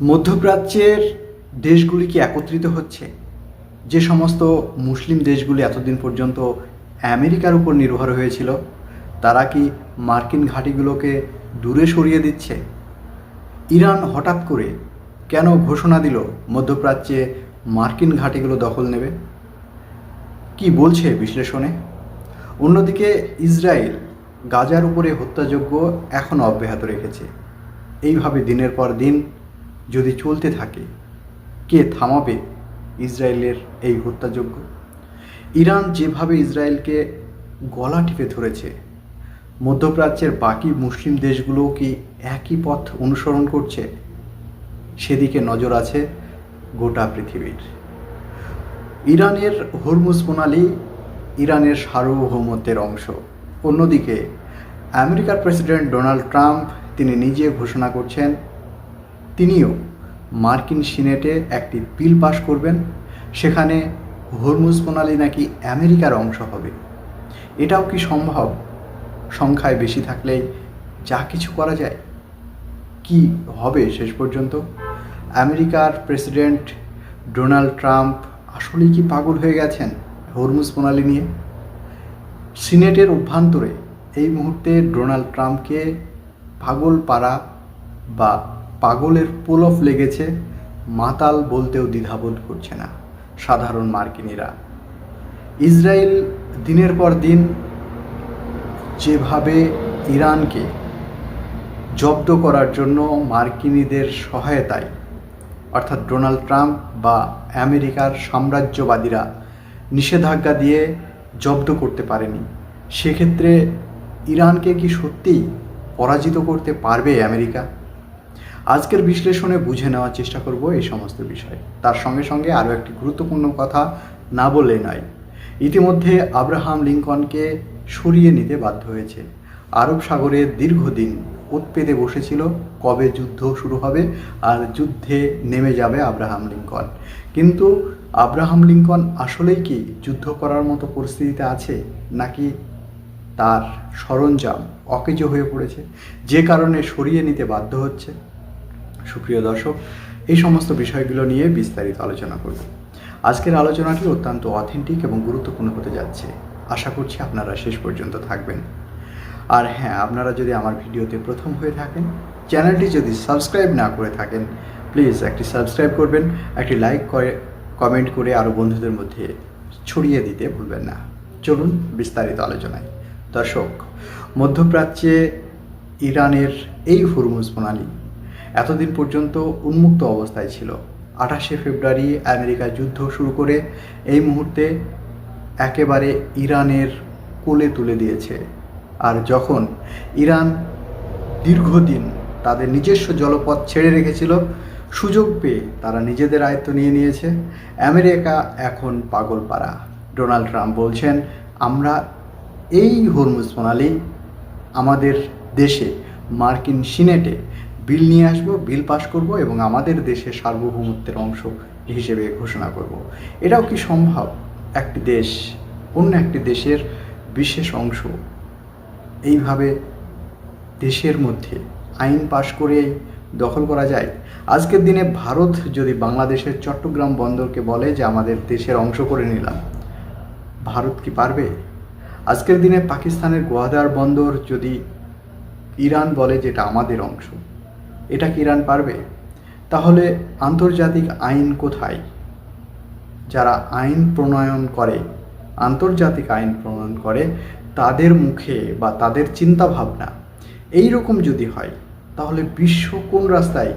মধ্যপ্রাচ্যের দেশগুলি কি একত্রিত হচ্ছে? যে সমস্ত মুসলিম দেশগুলি এতদিন পর্যন্ত আমেরিকার উপর নির্ভর হয়েছিল, তারা কি মার্কিন ঘাঁটিগুলোকে দূরে সরিয়ে দিচ্ছে? ইরান হঠাৎ করে কেন ঘোষণা দিল মধ্যপ্রাচ্যে মার্কিন ঘাঁটিগুলো দখল নেবে? কি বলছে বিশ্লেষণে? অন্যদিকে ইসরায়েল গাজার উপরে হত্যাযজ্ঞ এখনও অব্যাহত রেখেছে। এইভাবে দিনের পর দিন যদি চলতে থাকে, কে থামাবে ইসরায়েলের এই হত্যাযজ্ঞ? ইরান যেভাবে ইসরায়েলকে গলা টিপে ধরেছে, মধ্যপ্রাচ্যের বাকি মুসলিম দেশগুলোও কি একই পথ অনুসরণ করছে? সেদিকে নজর আছে গোটা পৃথিবীর। ইরানের হরমুজ প্রণালী ইরানের সার্বভৌমত্বের অংশ। অন্যদিকে আমেরিকার প্রেসিডেন্ট ডোনাল্ড ট্রাম্প তিনি নিজে ঘোষণা করছেন তিনিও মার্কিন সিনেটে একটি বিল পাশ করবেন, সেখানে হরমুজ প্রণালী নাকি আমেরিকার অংশ হবে। এটাও কি সম্ভব? সংখ্যায় বেশি থাকলেই যা কিছু করা যায়। কি হবে শেষ পর্যন্ত? আমেরিকার প্রেসিডেন্ট ডোনাল্ড ট্রাম্প আসলেই কি পাগল হয়ে গেছেন হরমুজ প্রণালী নিয়ে? সিনেটের অভ্যন্তরে এই মুহূর্তে ডোনাল্ড ট্রাম্পকে পাগল পাড়া বা পাগলের প্রলোভ লেগেছে, মাতাল বলতেও দ্বিধাবোধ করছে না সাধারণ মার্কিনীরা। ইসরায়েল দিনের পর দিন যেভাবে ইরানকে জব্দ করার জন্য মার্কিনীদের সহায়তায়, অর্থাৎ ডোনাল্ড ট্রাম্প বা আমেরিকার সাম্রাজ্যবাদীরা নিষেধাজ্ঞা দিয়ে জব্দ করতে পারেনি, সেক্ষেত্রে ইরানকে কি সত্যিই পরাজিত করতে পারবে আমেরিকা? আজকের বিশ্লেষণে বুঝে নেওয়ার চেষ্টা করব এই সমস্ত বিষয়। তার সঙ্গে সঙ্গে আরও একটি গুরুত্বপূর্ণ কথা না বললেই নয়। ইতিমধ্যে আব্রাহাম লিঙ্কনকে সরিয়ে নিতে বাধ্য হয়েছে। আরব সাগরে দীর্ঘদিন ওত পেতে বসেছিল কবে যুদ্ধ শুরু হবে আর যুদ্ধে নেমে যাবে আব্রাহাম লিঙ্কন। কিন্তু আব্রাহাম লিঙ্কন আসলেই কি যুদ্ধ করার মতো পরিস্থিতিতে আছে, নাকি তার সরঞ্জাম অকেজো হয়ে পড়েছে যে কারণে সরিয়ে নিতে বাধ্য হচ্ছে? সুপ্রিয় দর্শক, এই সমস্ত বিষয়গুলো নিয়ে বিস্তারিত আলোচনা করব। আজকের আলোচনাটি অত্যন্ত অথেন্টিক এবং গুরুত্বপূর্ণ হতে যাচ্ছে। আশা করছি আপনারা শেষ পর্যন্ত থাকবেন। আর হ্যাঁ, আপনারা যদি আমার ভিডিওতে প্রথম হয়ে থাকেন, চ্যানেলটি যদি সাবস্ক্রাইব না করে থাকেন, প্লিজ একটি সাবস্ক্রাইব করবেন, একটি লাইক করে কমেন্ট করে আরও বন্ধুদের মধ্যে ছড়িয়ে দিতে ভুলবেন না। চলুন বিস্তারিত আলোচনায়। দর্শক, মধ্যপ্রাচ্যে ইরানের এই হরমুজ প্রণালী এতদিন পর্যন্ত উন্মুক্ত অবস্থায় ছিল। 28শে ফেব্রুয়ারি আমেরিকা যুদ্ধ শুরু করে এই মুহূর্তে একেবারে ইরানের কোলে তুলে দিয়েছে। আর যখন ইরান দীর্ঘদিন তাদের নিজস্ব জলপথ ছেড়ে রেখেছিল, সুযোগ পেয়ে তারা নিজেদের আয়ত্ত নিয়ে নিয়েছে। আমেরিকা এখন পাগলপাড়া। ডোনাল্ড ট্রাম্প বলছেন, আমরা এই হরমুজ প্রণালী আমাদের দেশে মার্কিন সিনেটে বিল নিয়ে আসবো, বিল পাশ করব এবং আমাদের দেশের সার্বভৌমত্বের অংশ হিসেবে ঘোষণা করব। এটাও কি সম্ভব? একটি দেশ অন্য একটি দেশের বিশেষ অংশ এইভাবে দেশের মধ্যে আইন পাশ করে দখল করা যায়? আজকের দিনে ভারত যদি বাংলাদেশের চট্টগ্রাম বন্দরকে বলে যে আমাদের দেশের অংশ করে নিলাম, ভারত কি পারবে? আজকের দিনে পাকিস্তানের গোয়াদার বন্দর যদি ইরান বলে যে এটা আমাদের অংশ, এটা কি ইরান পারবে? তাহলে আন্তর্জাতিক আইন কোথায়? যারা আইন প্রণয়ন করে, আন্তর্জাতিক আইন প্রণয়ন করে, তাদের মুখে বা তাদের চিন্তা ভাবনা এই রকম যদি হয়, তাহলে বিশ্ব কোন রাস্তায়?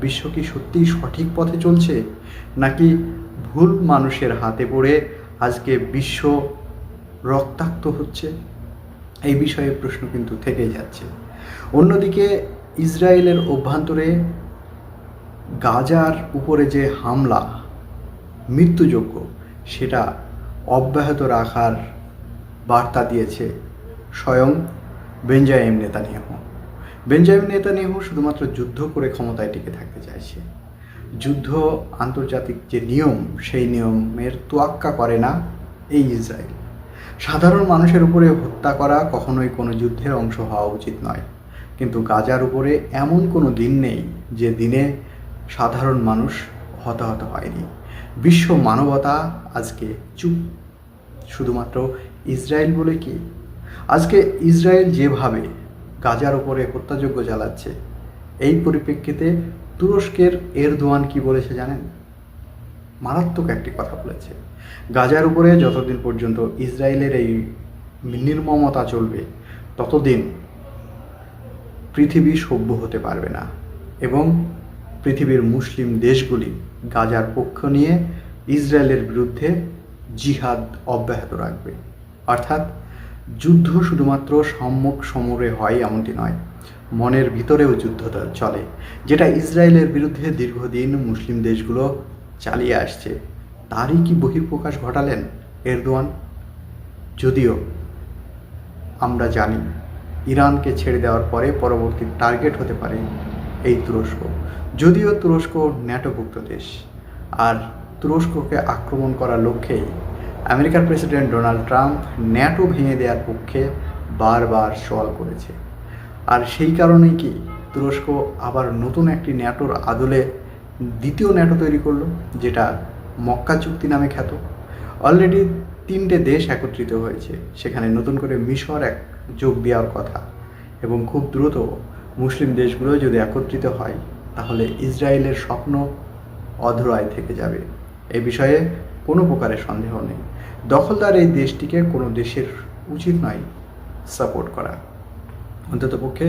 বিশ্ব কি সত্যিই সঠিক পথে চলছে, নাকি ভুল মানুষের হাতে পড়ে আজকে বিশ্ব রক্তাক্ত হচ্ছে? এই বিষয়ে প্রশ্ন কিন্তু থেকেই যাচ্ছে। অন্যদিকে ইসরায়েলের অভ্যন্তরে গাজার উপরে যে হামলা, মৃত্যুযজ্ঞ, সেটা অব্যাহত রাখার বার্তা দিয়েছে স্বয়ং বেঞ্জামিন নেতানিয়াহু। বেঞ্জামিন নেতানিয়াহু শুধুমাত্র যুদ্ধ করে ক্ষমতায় টিকে থাকতে চাইছে। যুদ্ধ আন্তর্জাতিক যে নিয়ম, সেই নিয়মের তোয়াক্কা করে না এই ইসরায়েল। সাধারণ মানুষের উপরে হত্যা করা কখনোই কোনো যুদ্ধের অংশ হওয়া উচিত নয়, কিন্তু গাজার উপরে এমন কোনো দিন নেই যে দিনে সাধারণ মানুষ হতাহত হয়নি। বিশ্ব মানবতা আজকে চুপ। শুধুমাত্র ইসরায়েল বলে কি, আজকে ইসরায়েল যেভাবে গাজার ওপরে হত্যাযজ্ঞ চালাচ্ছে, এই পরিপ্রেক্ষিতে তুরস্কের এরদোয়ান কি বলেছে জানেন? মারাত্মক একটি কথা বলেছে, গাজার উপরে যতদিন পর্যন্ত ইসরায়েলের এই নির্মমতা চলবে ততদিন পৃথিবী সভ্য হতে পারবে না, এবং পৃথিবীর মুসলিম দেশগুলি গাজার পক্ষ নিয়ে ইসরায়েলের বিরুদ্ধে জিহাদ অব্যাহত রাখবে। অর্থাৎ যুদ্ধ শুধুমাত্র সম্মুখ সমরে হয় এমনটি নয়, মনের ভিতরেও যুদ্ধটা চলে, যেটা ইসরায়েলের বিরুদ্ধে দীর্ঘদিন মুসলিম দেশগুলো চালিয়ে আসছে। তারই কি বহিঃপ্রকাশ ঘটালেন এরদোয়ান? যদিও আমরা জানি ইরানকে ছেড়ে দেওয়ার পরে পরবর্তী টার্গেট হতে পারে এই তুরস্ক। যদিও তুরস্ক ন্যাটোভুক্ত দেশ, আর তুরস্ককে আক্রমণ করার লক্ষ্যেই আমেরিকার প্রেসিডেন্ট ডোনাল্ড ট্রাম্প ন্যাটো ভেঙে দেওয়ার পক্ষে বারবার সওয়াল করেছে। আর সেই কারণেই কি তুরস্ক আবার নতুন একটি ন্যাটোর আদলে দ্বিতীয় ন্যাটো তৈরি করলো, যেটা মক্কা চুক্তি নামে খ্যাত। অলরেডি 3টে দেশ একত্রিত হয়েছে, সেখানে নতুন করে মিশর যোগ দেওয়ার কথা, এবং খুব দ্রুত মুসলিম দেশগুলো যদি একত্রিত হয় তাহলে ইসরায়েলের স্বপ্ন অধরায় থেকে যাবে। এই বিষয়ে কোনো প্রকারের সন্দেহ নেই। দখলদার এই দেশটিকে কোনো দেশের উচিত নয় সাপোর্ট করা, অন্ততপক্ষে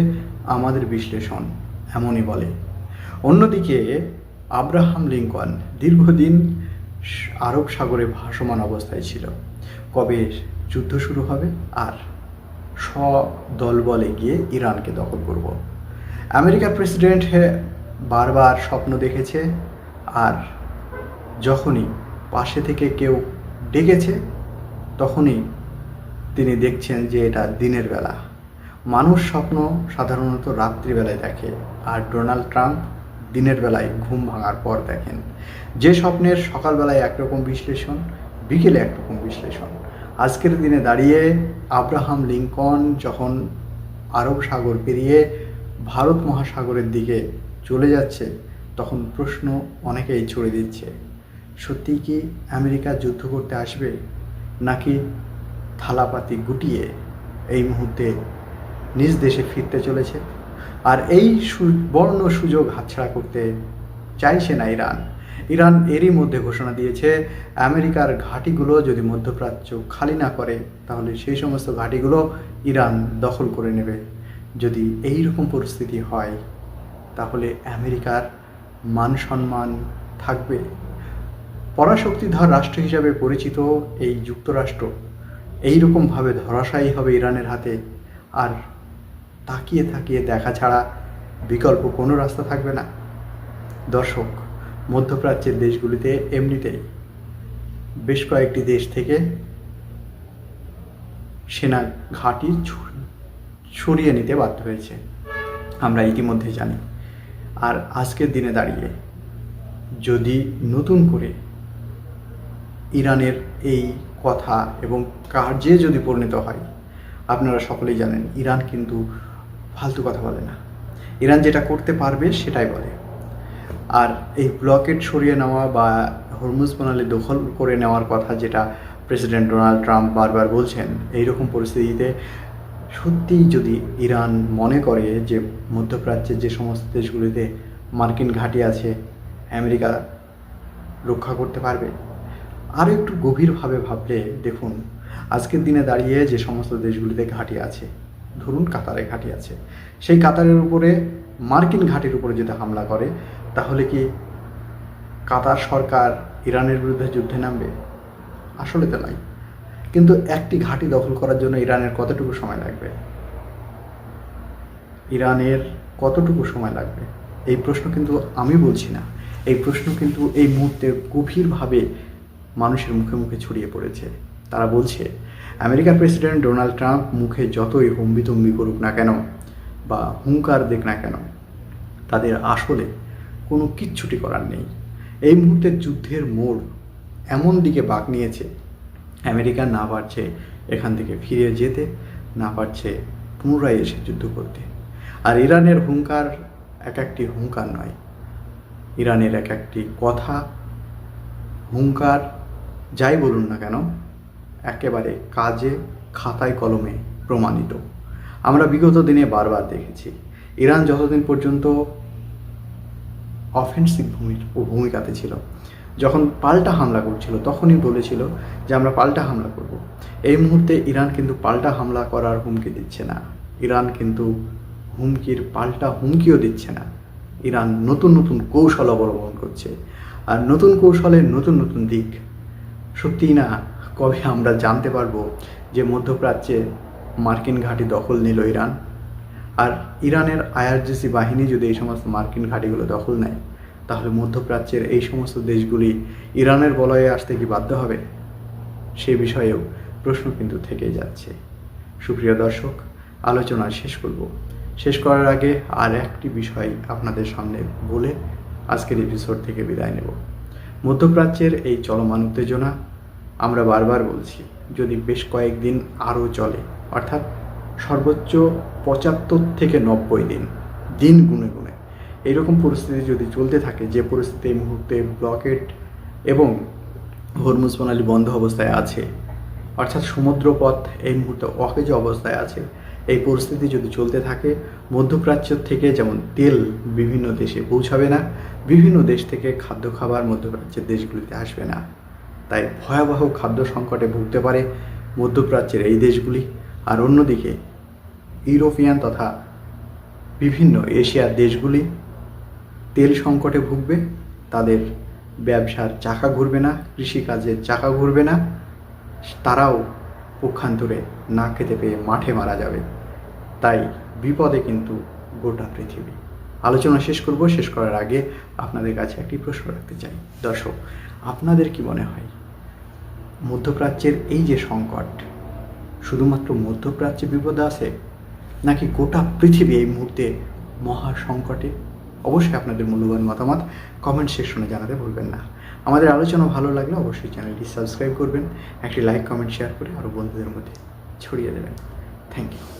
আমাদের বিশ্লেষণ এমনই বলে। অন্যদিকে আব্রাহাম লিঙ্কন দীর্ঘদিন আরব সাগরে ভাসমান অবস্থায় ছিল, কবে যুদ্ধ শুরু হবে আর দল বলে গিয়ে ইরানকে দখল করব। আমেরিকার প্রেসিডেন্ট বারবার স্বপ্ন দেখেছে, আর যখনই পাশে থেকে কেউ ডেকেছে তখনই তিনি দেখছেন যে এটা দিনের বেলা। মানুষ স্বপ্ন সাধারণত রাত্রিবেলায় দেখে, আর ডোনাল্ড ট্রাম্প দিনের বেলায় ঘুম ভাঙার পর দেখেন। যে স্বপ্নের সকালবেলায় একরকম বিশ্লেষণ, বিকেলে একরকম বিশ্লেষণ। আজকের দিনে দাঁড়িয়ে আব্রাহাম লিঙ্কন যখন আরব সাগর পেরিয়ে ভারত মহাসাগরের দিকে চলে যাচ্ছে, তখন প্রশ্ন অনেকেই ছড়ে দিচ্ছে, সত্যিই কি আমেরিকা যুদ্ধ করতে আসবে, নাকি থালাপাতি গুটিয়ে এই মুহূর্তে নিজ দেশে ফিরতে চলেছে? আর এই সুবর্ণ সুযোগ হাতছাড়া করতে চাইছে না ইরান এরই মধ্যে ঘোষণা দিয়েছে, আমেরিকার ঘাঁটিগুলো যদি মধ্যপ্রাচ্য খালি না করে তাহলে সেই সমস্ত ঘাঁটিগুলো ইরান দখল করে নেবে। যদি এই রকম পরিস্থিতি হয় তাহলে আমেরিকার মান সম্মান থাকবে? পরাশক্তিধর রাষ্ট্র হিসাবে পরিচিত এই যুক্তরাষ্ট্র এইরকমভাবে ধরাশায়ী হবে ইরানের হাতে, আর তাকিয়ে তাকিয়ে দেখা ছাড়া বিকল্প কোনো রাস্তা থাকবে না। দর্শক, মধ্যপ্রাচ্যের দেশগুলিতে এমনিতেই বেশ কয়েকটি দেশ থেকে সেনা ঘাঁটি সরিয়ে নিতে বাধ্য হয়েছে, আমরা ইতিমধ্যে জানি। আর আজকের দিনে দাঁড়িয়ে যদি নতুন করে ইরানের এই কথা এবং কার্যে যদি পরিণত হয়, আপনারা সকলেই জানেন ইরান কিন্তু ফালতু কথা বলে না। ইরান যেটা করতে পারবে সেটাই বলে। আর এই ব্লকেড সরিয়ে নেওয়া বা হরমুজ প্রণালী দখল করে নেওয়ার কথা যেটা প্রেসিডেন্ট ডোনাল্ড ট্রাম্প বারবার বলছেন, এইরকম পরিস্থিতিতে সত্যিই যদি ইরান মনে করে যে মধ্যপ্রাচ্যের যে সমস্ত দেশগুলিতে মার্কিন ঘাঁটি আছে আমেরিকা রক্ষা করতে পারবে, আরও একটু গভীরভাবে ভাবলে দেখুন, আজকের দিনে দাঁড়িয়ে যে সমস্ত দেশগুলিতে ঘাঁটি আছে, ধরুন কাতারে ঘাঁটি আছে, সেই কাতারের উপরে মার্কিন ঘাঁটির উপরে যদি হামলা করে তাহলে কি কাতার সরকার ইরানের বিরুদ্ধে যুদ্ধে নামবে? আসলে তো নয়। কিন্তু একটি ঘাঁটি দখল করার জন্য ইরানের কতটুকু সময় লাগবে? ইরানের কতটুকু সময় লাগবে? এই প্রশ্ন কিন্তু আমি বলছি না, এই প্রশ্ন কিন্তু এই মুহূর্তে গভীরভাবে মানুষের মুখে মুখে ছড়িয়ে পড়েছে। তারা বলছে আমেরিকার প্রেসিডেন্ট ডোনাল্ড ট্রাম্প মুখে যতই হম্বিতম্বি করুক না কেন বা হুঙ্কার দেখ না কেন, তাদের আসলে কোনো কিচ্ছুটি করার নেই। এই মুহূর্তে যুদ্ধের মোড় এমন দিকে বাঁক নিয়েছে, আমেরিকা না পারছে এখান থেকে ফিরে যেতে, না পারছে পুনরায় এসে যুদ্ধ করতে। আর ইরানের হুঙ্কার এক একটি হুঙ্কার নয়, ইরানের এক একটি কথা, হুঙ্কার, যাই বলুন না কেন, একেবারে কাজে খাতায় কলমে প্রমাণিত। আমরা বিগত দিনে বারবার দেখেছি ইরান যতদিন পর্যন্ত অফেন্সিভ ভূমিকাতে ছিল, যখন পাল্টা হামলা করছিল তখনই বলেছিল যে আমরা পাল্টা হামলা করব। এই মুহূর্তে ইরান কিন্তু পাল্টা হামলা করার হুমকি দিচ্ছে না, ইরান কিন্তু হুমকির পাল্টা হুমকিও দিচ্ছে না। ইরান নতুন নতুন কৌশল অবলম্বন করছে, আর নতুন কৌশলের নতুন নতুন দিক সত্যিই না কবে আমরা জানতে পারবো যে মধ্যপ্রাচ্যে মার্কিন ঘাঁটি দখল নিল ইরান, আর ইরানের আইআরজিসি বাহিনী যদি এই সমস্ত মার্কিন ঘাঁটিগুলো দখল নেয় তাহলে মধ্যপ্রাচ্যের এই সমস্ত দেশগুলি ইরানের বলয়ে আসতে কি বাধ্য হবে? সে বিষয়েও প্রশ্ন কিন্তু থেকেই যাচ্ছে। সুপ্রিয় দর্শক, আলোচনা শেষ করার আগে আর একটি বিষয় আপনাদের সামনে বলে আজকের এপিসোড থেকে বিদায় নেব। মধ্যপ্রাচ্যের এই চলমান উত্তেজনা আমরা বারবার বলছি যদি বেশ কয়েকদিন আরও চলে, অর্থাৎ সর্বোচ্চ 75 থেকে 90 দিন গুনে গুনে এইরকম পরিস্থিতি যদি চলতে থাকে, যে পরিস্থিতি এই মুহূর্তে ব্লকেড এবং হরমুজ প্রণালী বন্ধ অবস্থায় আছে, অর্থাৎ সমুদ্রপথ এই মুহূর্তে অকেজ অবস্থায় আছে, এই পরিস্থিতি যদি চলতে থাকে মধ্যপ্রাচ্য থেকে যেমন তেল বিভিন্ন দেশে পৌঁছাবে না, বিভিন্ন দেশ থেকে খাদ্য খাবার মধ্যপ্রাচ্যের দেশগুলিতে আসবে না। তাই ভয়াবহ খাদ্য সংকটে ভুগতে পারে মধ্যপ্রাচ্যের এই দেশগুলি। আর অন্যদিকে ইউরোপিয়ান তথা বিভিন্ন এশিয়ার দেশগুলি তেল সংকটে ভুগবে, তাদের ব্যবসার চাকা ঘুরবে না, কৃষিকাজের চাকা ঘুরবে না, তারাও পক্ষান্তরে না খেতে পেয়ে মাঠে মারা যাবে। তাই বিপদে কিন্তু গোটা পৃথিবী। আলোচনা শেষ করার আগে আপনাদের কাছে একটি প্রশ্ন রাখতে চাই। দর্শক, আপনাদের কি মনে হয় মধ্যপ্রাচ্যের এই যে সংকট শুধুমাত্র মধ্যপ্রাচ্যে বিপদে আছে, নাকি গোটা পৃথিবী এই মুহূর্তে মহা সংকটে? অবশ্যই আপনাদের মূল্যবান মতামত কমেন্ট সেকশনে জানাতে ভুলবেন না। আমাদের আলোচনা ভালো লাগলে অবশ্যই চ্যানেলটি সাবস্ক্রাইব করবেন, একটি লাইক কমেন্ট শেয়ার করে আরও বন্ধুদের মধ্যে ছড়িয়ে দেবেন। Thank you.